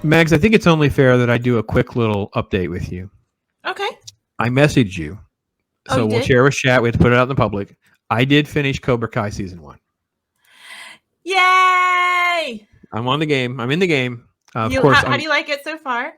Mags, I think it's only fair that I do a quick little update with you. Okay. I messaged you, Oh, so you we'll did? share a chat. We have to put it out in the public. I did finish Cobra Kai season 1. Yay! I'm on the game. I'm in the game. Of You course, how do you like it so far?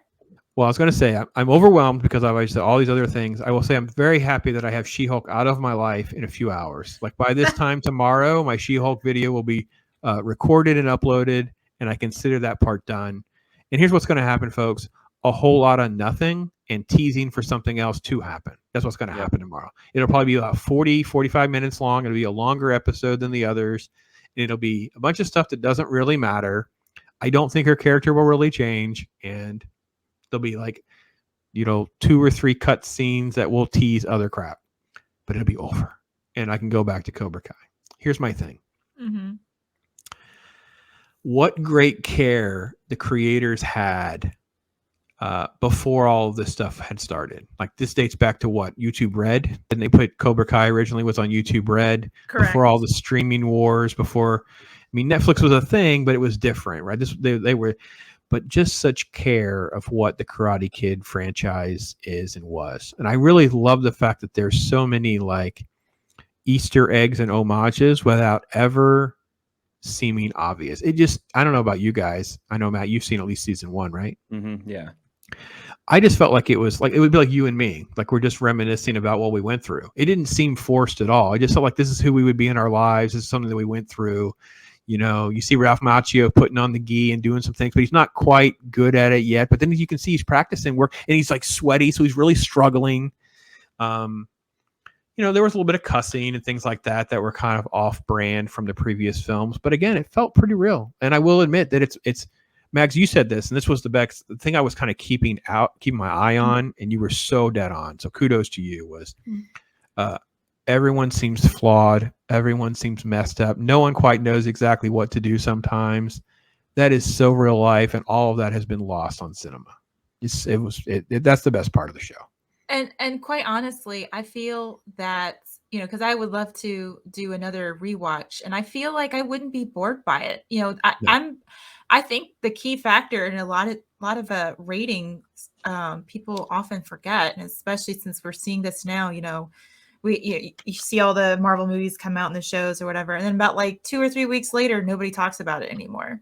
well, I was going to say I'm overwhelmed because I've said all these other things. I will say I'm very happy that I have She-Hulk out of my life in a few hours. Like by this time tomorrow, my She-Hulk video will be recorded and uploaded, and I consider that part done. And here's what's going to happen, folks: a whole lot of nothing and teasing for something else to happen. That's what's going to happen tomorrow. It'll probably be about 40, 45 minutes long. It'll be a longer episode than the others. And it'll be a bunch of stuff that doesn't really matter. I don't think her character will really change, and there'll be like, 2 or 3 cut scenes that will tease other crap, but it'll be over, and I can go back to Cobra Kai. Here's my thing. Mm-hmm. What great care the creators had before all of this stuff had started. Like this dates back to what? YouTube Red? And they put Cobra Kai originally was on YouTube Red. Correct. Before all the streaming wars, Netflix was a thing, but it was different, right? They were, but just such care of what the Karate Kid franchise is and was. And I really love the fact that there's so many like Easter eggs and homages without ever seeming obvious. It just, I don't know about you guys. I know, Matt, you've seen at least season 1, right? Mm-hmm, yeah. I just felt like it would be like you and me. Like we're just reminiscing about what we went through. It didn't seem forced at all. I just felt like this is who we would be in our lives. This is something that we went through. You see Ralph Macchio putting on the gi and doing some things, but he's not quite good at it yet. But then you can see he's practicing work and he's like sweaty. So he's really struggling. There was a little bit of cussing and things like that were kind of off brand from the previous films. But again, it felt pretty real. And I will admit that it's Mags, you said this, and this was the thing I was kind of keeping my eye on, and you were so dead on. So kudos to you. Was everyone seems flawed, everyone seems messed up, no one quite knows exactly what to do sometimes. That is so real life, and all of that has been lost on cinema. That's the best part of the show. And quite honestly, I feel that, because I would love to do another rewatch, and I feel like I wouldn't be bored by it. I think the key factor in a lot of ratings, people often forget, and especially since we're seeing this now, you see all the Marvel movies come out in the shows or whatever, and then about like 2 or 3 weeks later, nobody talks about it anymore.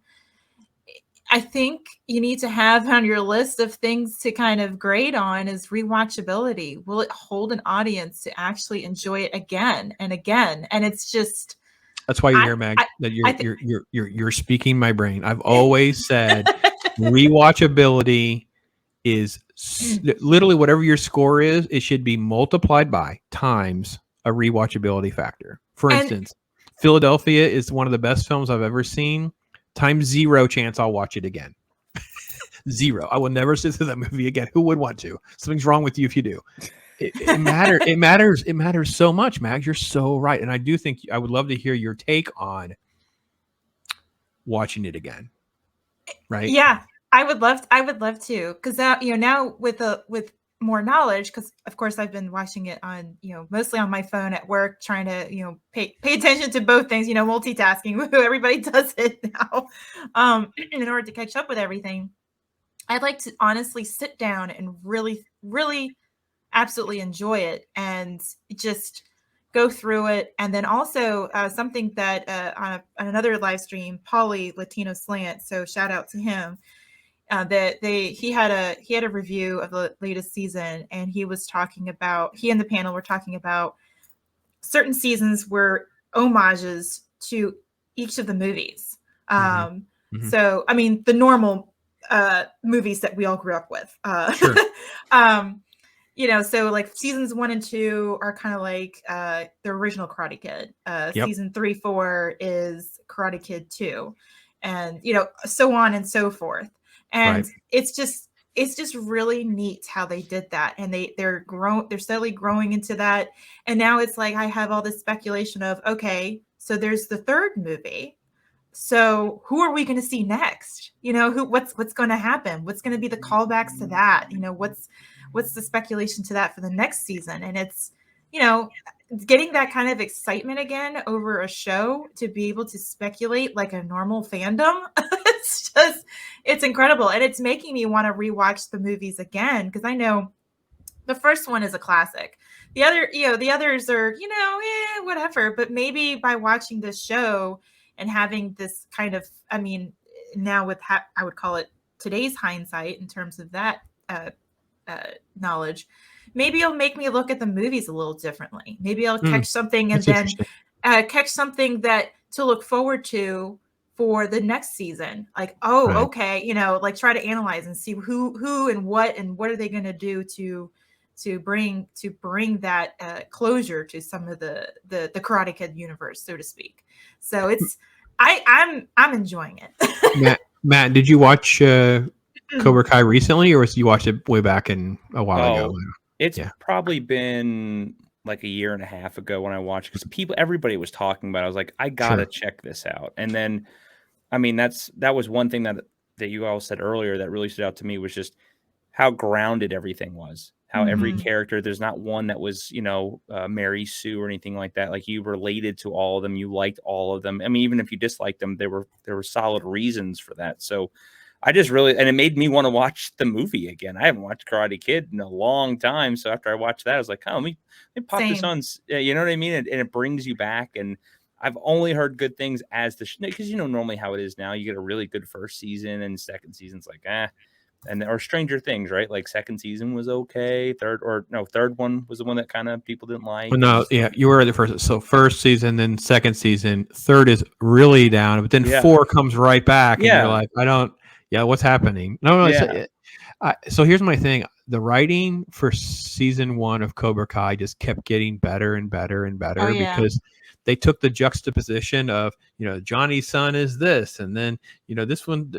I think you need to have on your list of things to kind of grade on is rewatchability. Will it hold an audience to actually enjoy it again and again? And it's just, that's why you're here, Mag. That you're speaking my brain. I've always said rewatchability is literally whatever your score is, it should be multiplied by times a rewatchability factor. For instance, Philadelphia is one of the best films I've ever seen. Times 0 chance I'll watch it again. 0. I will never sit through that movie again. Who would want to? Something's wrong with you if you do. It matters. It matters so much, Max. You're so right. And I do think I would love to hear your take on watching it again. Right? Yeah, I would love to, because now with more knowledge, because of course I've been watching it on, mostly on my phone at work, trying to, pay attention to both things, multitasking. Everybody does it now, in order to catch up with everything. I'd like to honestly sit down and really, really absolutely enjoy it and just go through it. And then also something that on another live stream, Pauly Latino Slant, so shout out to him, that he had a review of the latest season, and he and the panel were talking about certain seasons were homages to each of the movies. So I mean the normal movies that we all grew up with. Sure. So like seasons 1 and 2 are kind of like the original Karate Kid. Season 3, 4 is Karate Kid 2, and so on and so forth. And it's just really neat how they did that, and they're steadily growing into that. And now it's like I have all this speculation of, okay, so there's the third movie. So who are we going to see next? What's going to happen? What's going to be the callbacks to that? What's the speculation to that for the next season? And it's, getting that kind of excitement again over a show to be able to speculate like a normal fandom. It's incredible. And it's making me want to rewatch the movies again, because I know the first one is a classic. The others are, whatever. But maybe by watching this show and having this kind of, I mean, now with I would call it today's hindsight in terms of that knowledge, maybe it'll make me look at the movies a little differently. Maybe I'll catch something and then catch something that to look forward to for the next season. Like, okay, like try to analyze and see who and what are they going to do to bring that closure to some of the Karate Kid universe, so to speak. So it's I'm enjoying it. Matt, did you watch Cobra Kai recently, or you watched it way back in a while ago? It's probably been like a year and a half ago when I watched, because everybody was talking about it. I was like, I gotta check this out. And then, I mean, that was one thing that you all said earlier that really stood out to me, was just how grounded everything was. How every character, there's not one that was, Mary Sue or anything like that. Like, you related to all of them, you liked all of them. I mean, even if you disliked them, there were solid reasons for that. So I just really, and it made me want to watch the movie again. I haven't watched Karate Kid in a long time. So after I watched that, I was like, oh, let me pop this on. You know what I mean? And it brings you back. And I've only heard good things as because normally how it is now, you get a really good first season and second season's like, or Stranger Things, right? Like, second season was okay. Third one was the one that kind of people didn't like. Well, no, you were the first. So first season, then second season, third is really down, but then 4 comes right back, and you're like, what's happening? No. So here's my thing: the writing for season 1 of Cobra Kai just kept getting better and better and better, because they took the juxtaposition of Johnny's son is this, and then this one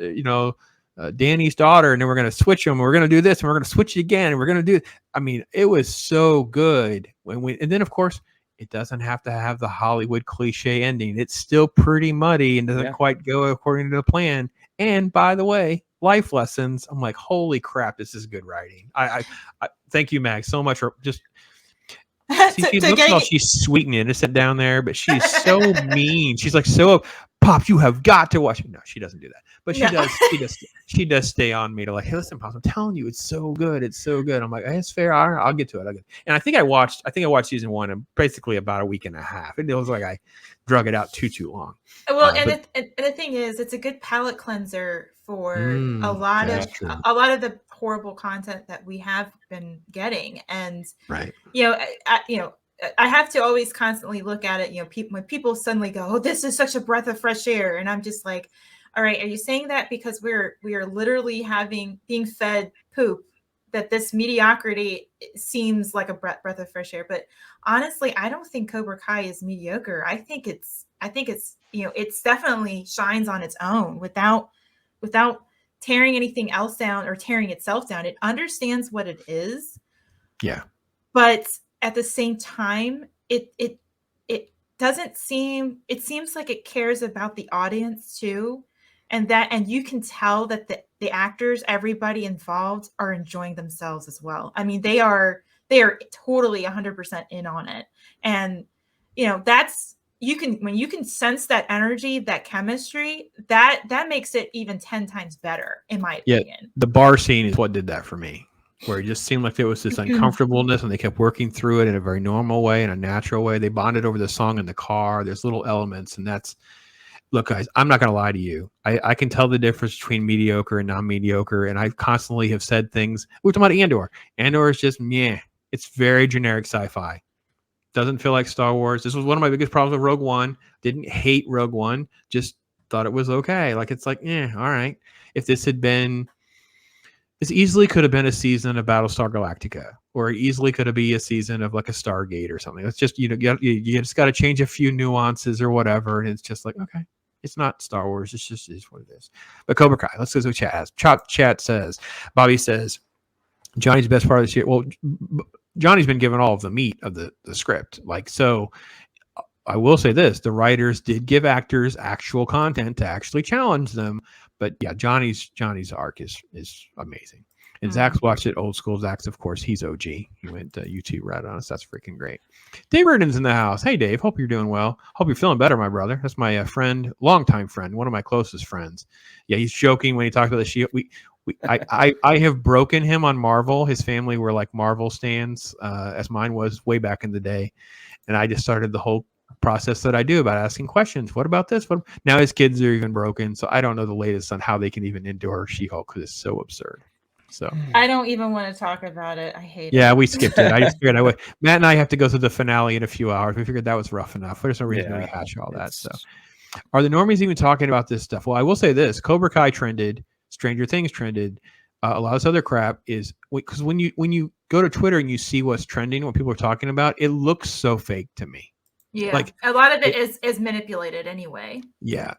Danny's daughter, and then we're going to switch them. We're going to do this, and we're going to switch it again, and we're going to do. I mean, it was so good and then of course it doesn't have to have the Hollywood cliche ending. It's still pretty muddy and doesn't quite go according to the plan. And by the way, life lessons. I'm like, holy crap, this is good writing. I thank you, Mag, so much for just. See, she looks like she's sweet and innocent down there, but she's so mean. She's like, Pop, you have got to watch it. No, she doesn't do that, but she does stay on me to like, hey, listen, Pop, I'm telling you, it's so good. It's so good. I'm like, hey, it's fair. I'll get to it. And I think I watched season 1 in basically about a week and a half. It was like I drug it out too long. Well, and the thing is, it's a good palate cleanser for a lot of the horrible content that we have been getting. And I have to always constantly look at it. When people suddenly go, "Oh, this is such a breath of fresh air," and I'm just like, "All right, are you saying that because we are literally being fed poop, that this mediocrity seems like a breath of fresh air?" But honestly, I don't think Cobra Kai is mediocre. I think it's it's definitely shines on its own without tearing anything else down or tearing itself down. It understands what it is. Yeah. But at the same time, it doesn't seem, it seems like it cares about the audience too. And you can tell that the actors, everybody involved, are enjoying themselves as well. I mean, they are totally 100% in on it. And that's, when you can sense that energy, that chemistry, that makes it even 10 times better, in my opinion. The bar scene is what did that for me, where it just seemed like there was this uncomfortableness, and they kept working through it in a very normal way, in a natural way. They bonded over the song in the car. There's little elements, and look, guys, I'm not going to lie to you. I can tell the difference between mediocre and non-mediocre, and I constantly have said things. We're talking about Andor. Andor is just, it's very generic sci-fi. Doesn't feel like Star Wars. This was one of my biggest problems with Rogue One. Didn't hate Rogue One. Just thought it was okay. Like, it's like, all right. If this easily could have been a season of Battlestar Galactica, or it easily could have been a season of like a Stargate or something. It's just, you just got to change a few nuances or whatever. And it's just like, okay, it's not Star Wars. It's just is what it is. But Cobra Kai, let's go to what chat has. Chat says, Bobby says, Johnny's best part of this year. Well, Johnny's been given all of the meat of the script. Like, so I will say this, the writers did give actors actual content to actually challenge them. But yeah, Johnny's arc is amazing. And Zach's watched it old school. Zach's, of course, he's OG. He went YouTube right on us. That's freaking great. Dave Reardon's in the house. Hey, Dave. Hope you're doing well. Hope you're feeling better, my brother. That's my friend, longtime friend, one of my closest friends. Yeah, he's joking when he talks about the Shield. I have broken him on Marvel. His family were like Marvel stands, as mine was way back in the day. And I just started the whole process that I do about asking questions. What about this? What now? His kids are even broken, so I don't know the latest on how they can even endure She-Hulk because it's so absurd. So I don't even want to talk about it. I hate it. yeah, we skipped it. I just figured I would. Matt and I have to go through the finale in a few hours. We figured that was rough enough. There's no reason to rehash all that. So, are the normies even talking about this stuff? Well, I will say this: Cobra Kai trended, Stranger Things trended, a lot of this other crap is because when you go to Twitter and you see what's trending, what people are talking about, it looks so fake to me. Yeah, like a lot of it is manipulated anyway. Yeah,